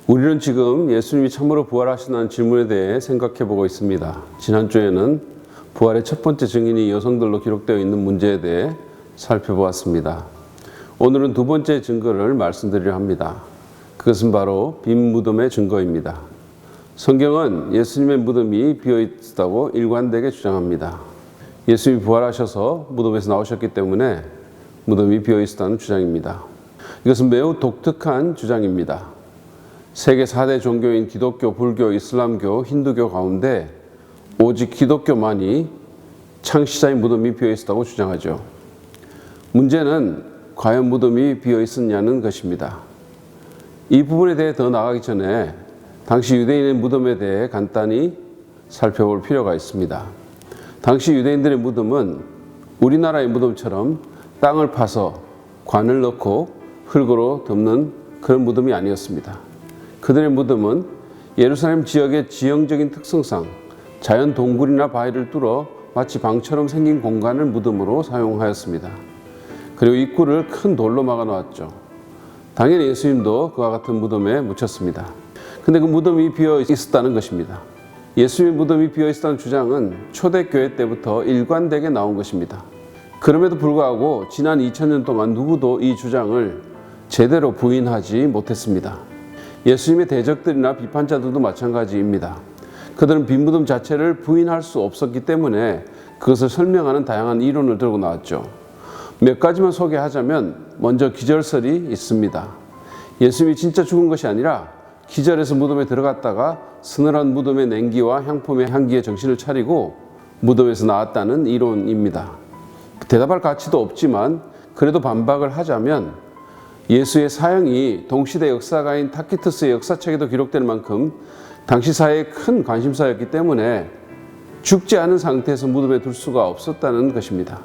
우리는 지금 예수님이 참으로 부활하신다는 질문에 대해 생각해 보고 있습니다. 지난주에는 부활의 첫 번째 증인이 여성들로 기록되어 있는 문제에 대해 살펴보았습니다. 오늘은 두 번째 증거를 말씀드리려 합니다. 그것은 바로 빈 무덤의 증거입니다. 성경은 예수님의 무덤이 비어있다고 일관되게 주장합니다. 예수님이 부활하셔서 무덤에서 나오셨기 때문에 무덤이 비어있다는 주장입니다. 이것은 매우 독특한 주장입니다. 세계 4대 종교인 기독교, 불교, 이슬람교, 힌두교 가운데 오직 기독교만이 창시자의 무덤이 비어있다고 주장하죠. 문제는 과연 무덤이 비어있었냐는 것입니다. 이 부분에 대해 더 나아가기 전에 당시 유대인의 무덤에 대해 간단히 살펴볼 필요가 있습니다. 당시 유대인들의 무덤은 우리나라의 무덤처럼 땅을 파서 관을 넣고 흙으로 덮는 그런 무덤이 아니었습니다. 그들의 무덤은 예루살렘 지역의 지형적인 특성상 자연 동굴이나 바위를 뚫어 마치 방처럼 생긴 공간을 무덤으로 사용하였습니다. 그리고 입구를 큰 돌로 막아 놓았죠. 당연히 예수님도 그와 같은 무덤에 묻혔습니다. 근데 그 무덤이 비어 있었다는 것입니다. 예수님의 무덤이 비어 있었다는 주장은 초대교회 때부터 일관되게 나온 것입니다. 그럼에도 불구하고 지난 2000년 동안 누구도 이 주장을 제대로 부인하지 못했습니다. 예수님의 대적들이나 비판자들도 마찬가지입니다. 그들은 빈 무덤 자체를 부인할 수 없었기 때문에 그것을 설명하는 다양한 이론을 들고 나왔죠. 몇 가지만 소개하자면 먼저 기절설이 있습니다. 예수님이 진짜 죽은 것이 아니라 기절해서 무덤에 들어갔다가 서늘한 무덤의 냉기와 향품의 향기에 정신을 차리고 무덤에서 나왔다는 이론입니다. 대답할 가치도 없지만 그래도 반박을 하자면 예수의 사형이 동시대 역사가인 타키투스의 역사책에도 기록될 만큼 당시 사회의 큰 관심사였기 때문에 죽지 않은 상태에서 무덤에 둘 수가 없었다는 것입니다.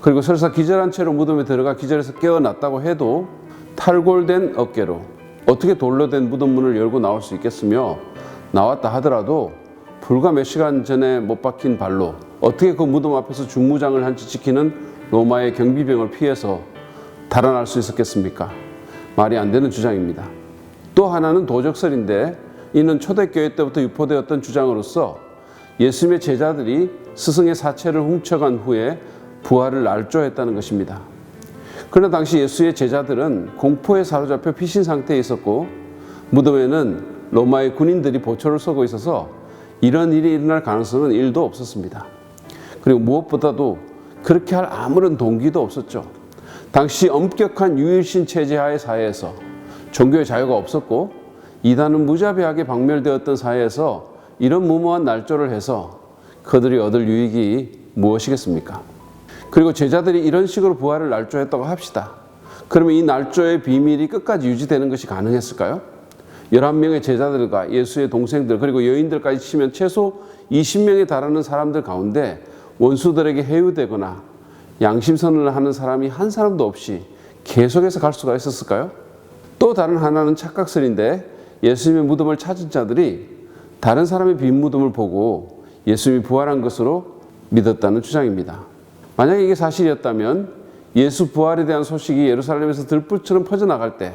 그리고 설사 기절한 채로 무덤에 들어가 기절해서 깨어났다고 해도 탈골된 어깨로 어떻게 돌로 된 무덤문을 열고 나올 수 있겠으며 나왔다 하더라도 불과 몇 시간 전에 못 박힌 발로 어떻게 그 무덤 앞에서 중무장을 한 채 지키는 로마의 경비병을 피해서 달아날 수 있었겠습니까? 말이 안 되는 주장입니다. 또 하나는 도적설인데 이는 초대교회 때부터 유포되었던 주장으로서 예수님의 제자들이 스승의 사체를 훔쳐간 후에 부활을 날조했다는 것입니다. 그러나 당시 예수의 제자들은 공포에 사로잡혀 피신 상태에 있었고 무덤에는 로마의 군인들이 보초를 서고 있어서 이런 일이 일어날 가능성은 1도 없었습니다. 그리고 무엇보다도 그렇게 할 아무런 동기도 없었죠. 당시 엄격한 유일신 체제하의 사회에서 종교의 자유가 없었고 이단은 무자비하게 박멸되었던 사회에서 이런 무모한 날조를 해서 그들이 얻을 유익이 무엇이겠습니까? 그리고 제자들이 이런 식으로 부활을 날조했다고 합시다. 그러면 이 날조의 비밀이 끝까지 유지되는 것이 가능했을까요? 11명의 제자들과 예수의 동생들 그리고 여인들까지 치면 최소 20명에 달하는 사람들 가운데 원수들에게 해유되거나 양심선언을 하는 사람이 한 사람도 없이 계속해서 갈 수가 있었을까요? 또 다른 하나는 착각설인데 예수님의 무덤을 찾은 자들이 다른 사람의 빈 무덤을 보고 예수님이 부활한 것으로 믿었다는 주장입니다. 만약에 이게 사실이었다면 예수 부활에 대한 소식이 예루살렘에서 들불처럼 퍼져나갈 때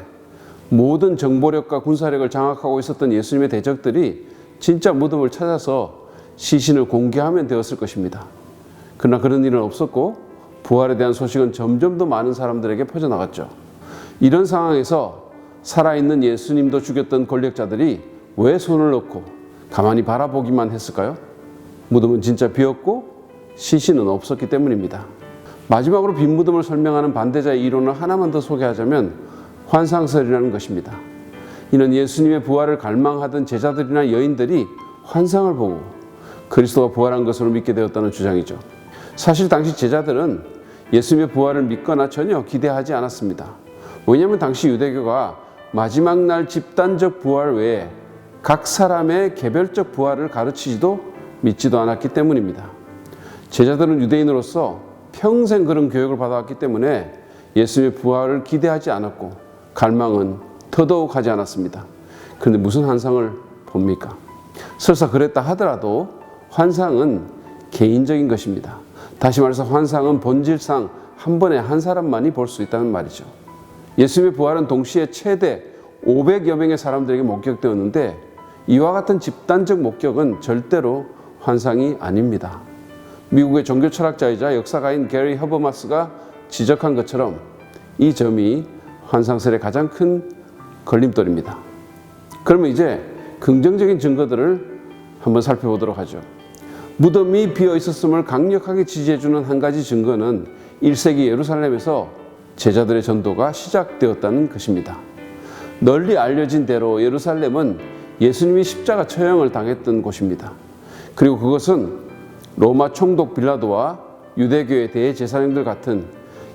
모든 정보력과 군사력을 장악하고 있었던 예수님의 대적들이 진짜 무덤을 찾아서 시신을 공개하면 되었을 것입니다. 그러나 그런 일은 없었고 부활에 대한 소식은 점점 더 많은 사람들에게 퍼져나갔죠. 이런 상황에서 살아있는 예수님도 죽였던 권력자들이 왜 손을 넣고 가만히 바라보기만 했을까요? 무덤은 진짜 비었고 시신은 없었기 때문입니다. 마지막으로 빈 무덤을 설명하는 반대자의 이론을 하나만 더 소개하자면 환상설이라는 것입니다. 이는 예수님의 부활을 갈망하던 제자들이나 여인들이 환상을 보고 그리스도가 부활한 것으로 믿게 되었다는 주장이죠. 사실 당시 제자들은 예수님의 부활을 믿거나 전혀 기대하지 않았습니다. 왜냐하면 당시 유대교가 마지막 날 집단적 부활 외에 각 사람의 개별적 부활을 가르치지도 믿지도 않았기 때문입니다. 제자들은 유대인으로서 평생 그런 교육을 받아왔기 때문에 예수님의 부활을 기대하지 않았고 갈망은 더더욱 하지 않았습니다. 그런데 무슨 환상을 봅니까? 설사 그랬다 하더라도 환상은 개인적인 것입니다. 다시 말해서 환상은 본질상 한 번에 한 사람만이 볼 수 있다는 말이죠. 예수님의 부활은 동시에 최대 500여 명의 사람들에게 목격되었는데 이와 같은 집단적 목격은 절대로 환상이 아닙니다. 미국의 종교 철학자이자 역사가인 게리 허버마스가 지적한 것처럼 이 점이 환상설의 가장 큰 걸림돌입니다. 그러면 이제 긍정적인 증거들을 한번 살펴보도록 하죠. 무덤이 비어 있었음을 강력하게 지지해주는 한 가지 증거는 1세기 예루살렘에서 제자들의 전도가 시작되었다는 것입니다. 널리 알려진 대로 예루살렘은 예수님이 십자가 처형을 당했던 곳입니다. 그리고 그것은 로마 총독 빌라도와 유대교의 대제사장들 같은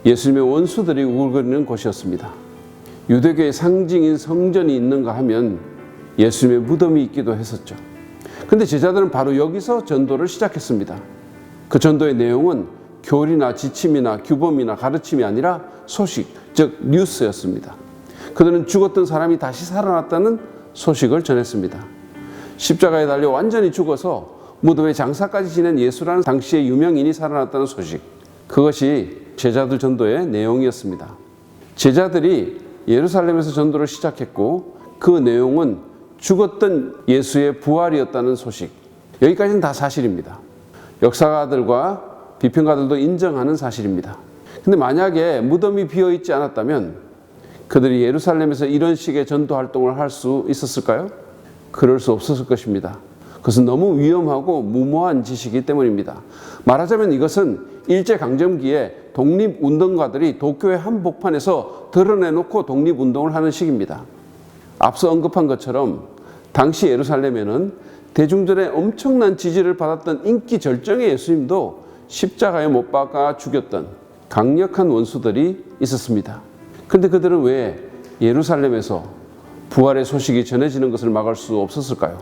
예수님의 원수들이 우글거리는 곳이었습니다. 유대교의 상징인 성전이 있는가 하면 예수님의 무덤이 있기도 했었죠. 근데 제자들은 바로 여기서 전도를 시작했습니다. 그 전도의 내용은 교리나 지침이나 규범이나 가르침이 아니라 소식, 즉 뉴스였습니다. 그들은 죽었던 사람이 다시 살아났다는 소식을 전했습니다. 십자가에 달려 완전히 죽어서 무덤에 장사까지 지낸 예수라는 당시의 유명인이 살아났다는 소식, 그것이 제자들 전도의 내용이었습니다. 제자들이 예루살렘에서 전도를 시작했고 그 내용은 죽었던 예수의 부활이었다는 소식, 여기까지는 다 사실입니다. 역사가들과 비평가들도 인정하는 사실입니다. 근데 만약에 무덤이 비어있지 않았다면 그들이 예루살렘에서 이런 식의 전도 활동을 할 수 있었을까요? 그럴 수 없었을 것입니다. 그것은 너무 위험하고 무모한 짓이기 때문입니다. 말하자면 이것은 일제강점기에 독립운동가들이 도쿄의 한복판에서 드러내놓고 독립운동을 하는 식입니다. 앞서 언급한 것처럼 당시 예루살렘에는 대중들의 엄청난 지지를 받았던 인기 절정의 예수님도 십자가에 못 박아 죽였던 강력한 원수들이 있었습니다. 그런데 그들은 왜 예루살렘에서 부활의 소식이 전해지는 것을 막을 수 없었을까요?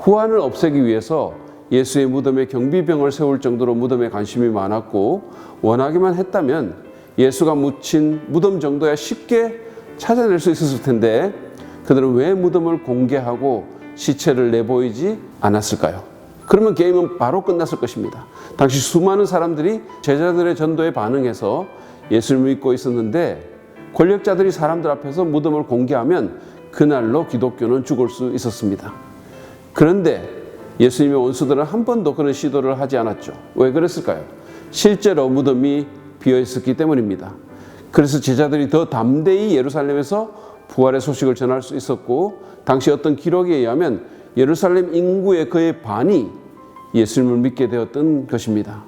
후환을 없애기 위해서 예수의 무덤에 경비병을 세울 정도로 무덤에 관심이 많았고 원하기만 했다면 예수가 묻힌 무덤 정도야 쉽게 찾아낼 수 있었을 텐데 그들은 왜 무덤을 공개하고 시체를 내보이지 않았을까요? 그러면 게임은 바로 끝났을 것입니다. 당시 수많은 사람들이 제자들의 전도에 반응해서 예수를 믿고 있었는데 권력자들이 사람들 앞에서 무덤을 공개하면 그날로 기독교는 죽을 수 있었습니다. 그런데 예수님의 원수들은 한 번도 그런 시도를 하지 않았죠. 왜 그랬을까요? 실제로 무덤이 비어 있었기 때문입니다. 그래서 제자들이 더 담대히 예루살렘에서 부활의 소식을 전할 수 있었고 당시 어떤 기록에 의하면 예루살렘 인구의 거의 반이 예수님을 믿게 되었던 것입니다.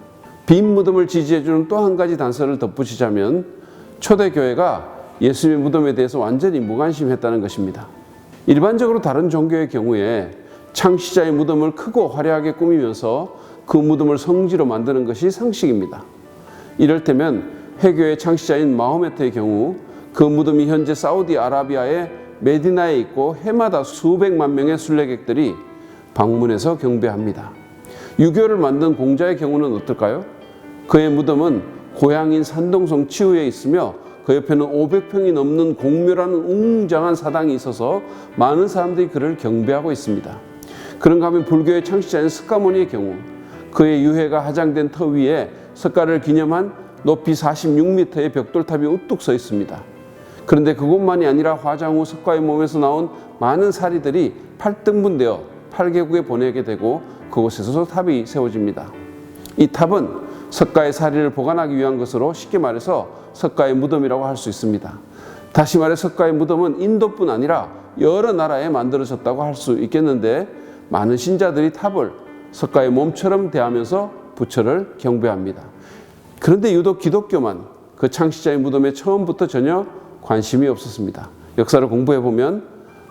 빈 무덤을 지지해주는 또 한 가지 단서를 덧붙이자면 초대교회가 예수님의 무덤에 대해서 완전히 무관심했다는 것입니다. 일반적으로 다른 종교의 경우에 창시자의 무덤을 크고 화려하게 꾸미면서 그 무덤을 성지로 만드는 것이 상식입니다. 이를테면 회교의 창시자인 마호메트의 경우 그 무덤이 현재 사우디아라비아의 메디나에 있고 해마다 수백만 명의 순례객들이 방문해서 경배합니다. 유교를 만든 공자의 경우는 어떨까요? 그의 무덤은 고향인 산동성 치우에 있으며 그 옆에는 500평이 넘는 공묘라는 웅장한 사당이 있어서 많은 사람들이 그를 경배하고 있습니다. 그런가 하면 불교의 창시자인 스가모니의 경우 그의 유해가 하장된 터 위에 석가를 기념한 높이 46m의 벽돌탑이 우뚝 서 있습니다. 그런데 그것만이 아니라 화장 후 석가의 몸에서 나온 많은 사리들이 8등분되어 8개국에 보내게 되고 그곳에서 탑이 세워집니다. 이 탑은 석가의 사리를 보관하기 위한 것으로 쉽게 말해서 석가의 무덤이라고 할 수 있습니다. 다시 말해 석가의 무덤은 인도뿐 아니라 여러 나라에 만들어졌다고 할 수 있겠는데 많은 신자들이 탑을 석가의 몸처럼 대하면서 부처를 경배합니다. 그런데 유독 기독교만 그 창시자의 무덤에 처음부터 전혀 관심이 없었습니다. 역사를 공부해보면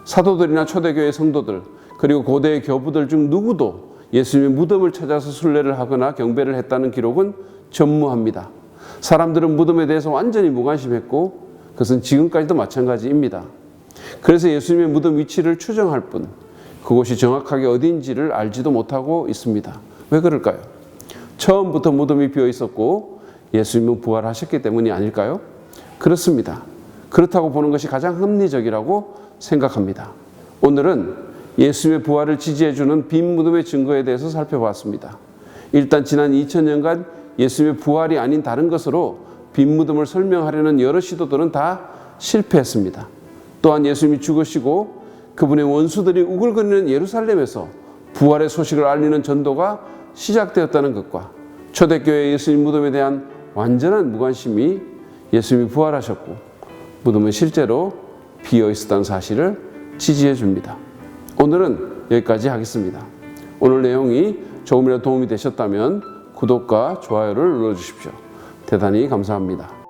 사도들이나 초대교회 성도들 그리고 고대의 교부들 중 누구도 예수님의 무덤을 찾아서 순례를 하거나 경배를 했다는 기록은 전무합니다. 사람들은 무덤에 대해서 완전히 무관심했고 그것은 지금까지도 마찬가지입니다. 그래서 예수님의 무덤 위치를 추정할 뿐 그곳이 정확하게 어디인지를 알지도 못하고 있습니다. 왜 그럴까요? 처음부터 무덤이 비어 있었고 예수님은 부활하셨기 때문이 아닐까요? 그렇습니다. 그렇다고 보는 것이 가장 합리적이라고 생각합니다. 오늘은 예수님의 부활을 지지해주는 빈 무덤의 증거에 대해서 살펴봤습니다. 일단 지난 2000년간 예수님의 부활이 아닌 다른 것으로 빈 무덤을 설명하려는 여러 시도들은 다 실패했습니다. 또한 예수님이 죽으시고 그분의 원수들이 우글거리는 예루살렘에서 부활의 소식을 알리는 전도가 시작되었다는 것과 초대교회 예수님 무덤에 대한 완전한 무관심이 예수님이 부활하셨고 무덤은 실제로 비어 있었다는 사실을 지지해 줍니다. 오늘은 여기까지 하겠습니다. 오늘 내용이 조금이라도 도움이 되셨다면 구독과 좋아요를 눌러주십시오. 대단히 감사합니다.